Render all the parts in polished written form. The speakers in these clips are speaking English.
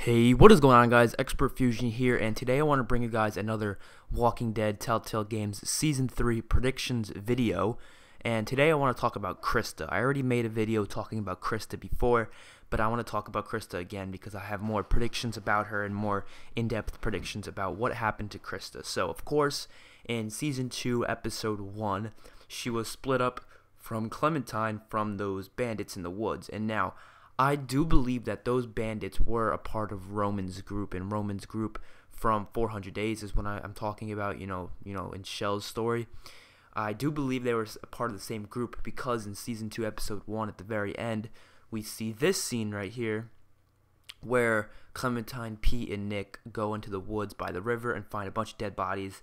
Hey, what is going on, guys? Xpertfusion here, and today I want to bring you guys another Walking Dead Telltale Games Season 3 predictions video. And today I want to talk about Christa. I already made a video talking about Christa before, but I want to talk about Christa again because I have more predictions about her and more in-depth predictions about what happened to Christa. So, of course, in Season 2, Episode 1, she was split up from Clementine from those bandits in the woods, and now I do believe that those bandits were a part of Roman's group, and Roman's group from 400 Days is when I'm talking about, in Shell's story. I do believe they were a part of the same group because in Season 2, Episode 1, at the very end, we see this scene right here where Clementine, Pete, and Nick go into the woods by the river and find a bunch of dead bodies,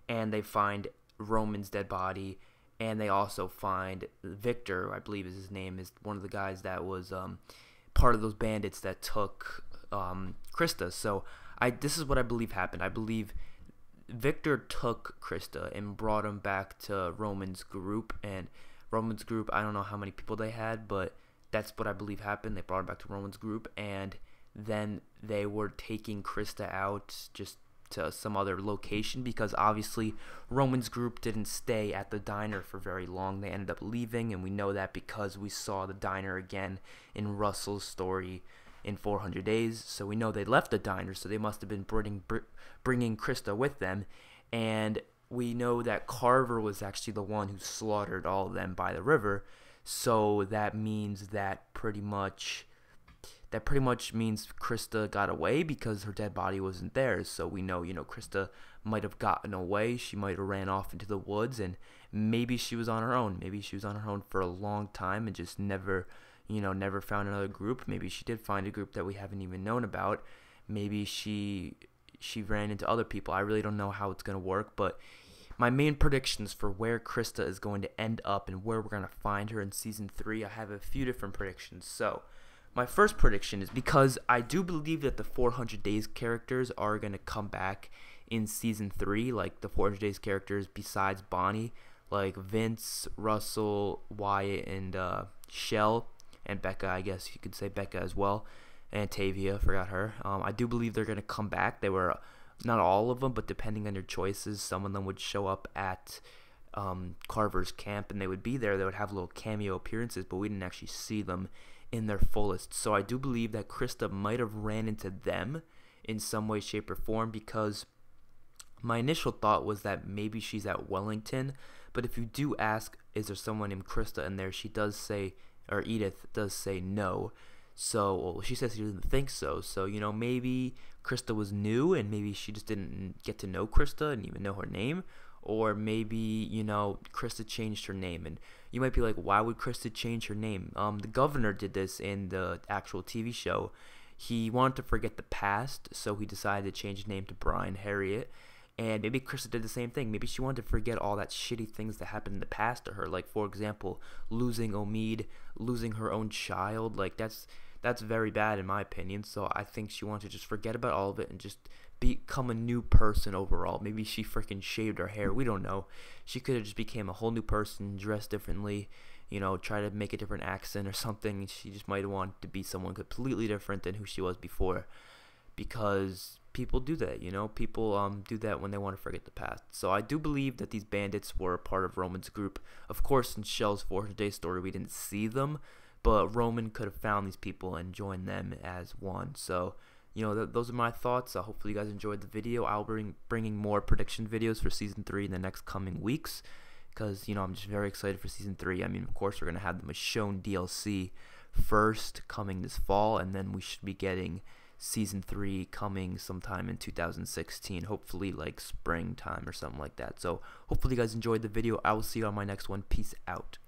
and they find Roman's dead body, and they also find Victor, I believe is his name, is one of the guys that was part of those bandits that took Christa. So this is what I believe happened. I believe Victor took Christa and brought him back to Roman's group. And Roman's group, I don't know how many people they had, but that's what I believe happened. They brought him back to Roman's group, and then they were taking Christa out just to some other location because obviously Roman's group didn't stay at the diner for very long. They ended up leaving, and we know that because we saw the diner again in Russell's story in 400 Days. So we know they left the diner, so they must have been bringing Christa with them. And we know that Carver was actually the one who slaughtered all of them by the river. So that means that pretty much means Christa got away because her dead body wasn't there. So we know, Christa might have gotten away. She might have ran off into the woods, and maybe she was on her own. Maybe she was on her own for a long time and just never found another group. Maybe she did find a group that we haven't even known about. Maybe she ran into other people. I really don't know how it's going to work, but my main predictions for where Christa is going to end up and where we're going to find her in Season 3, I have a few different predictions. So my first prediction is because I do believe that the 400 Days characters are going to come back in Season 3, like the 400 Days characters besides Bonnie, like Vince, Russell, Wyatt, and Shell, and Becca, I guess you could say Becca as well, and Tavia, forgot her. I do believe they're going to come back. They were, not all of them, but depending on your choices, some of them would show up at Carver's camp, and they would be there. They would have little cameo appearances, but we didn't actually see them in their fullest. So I do believe that Christa might have ran into them in some way, shape, or form, because my initial thought was that maybe she's at Wellington, but if you do ask, is there someone named Christa in there, she does say, or Edith does say no. So, well, she says she doesn't think so. So, maybe Christa was new, and maybe she just didn't get to know Christa and even know her name. Or maybe, Christa changed her name. And you might be like, why would Christa change her name? The governor did this in the actual TV show. He wanted to forget the past, so he decided to change his name to Brian Harriet. And maybe Christa did the same thing. Maybe she wanted to forget all that shitty things that happened in the past to her. Like, for example, losing Omid, losing her own child. Like, that's very bad in my opinion. So I think she wanted to just forget about all of it and just become a new person overall. Maybe she freaking shaved her hair. We don't know. She could have just became a whole new person, dressed differently, try to make a different accent or something. She just might have wanted to be someone completely different than who she was before, because people do that, people do that when they want to forget the past. So I do believe that these bandits were a part of Roman's group. Of course, in Shell's 400 Day story, we didn't see them, but Roman could have found these people and joined them as one. So those are my thoughts. Hopefully you guys enjoyed the video. I'll be bringing more prediction videos for Season 3 in the next coming weeks, because I'm just very excited for Season 3. I mean, of course, we're going to have the Michonne DLC first coming this fall, and then we should be getting Season 3 coming sometime in 2016, hopefully like springtime or something like that. So hopefully you guys enjoyed the video. I will see you on my next one. Peace out.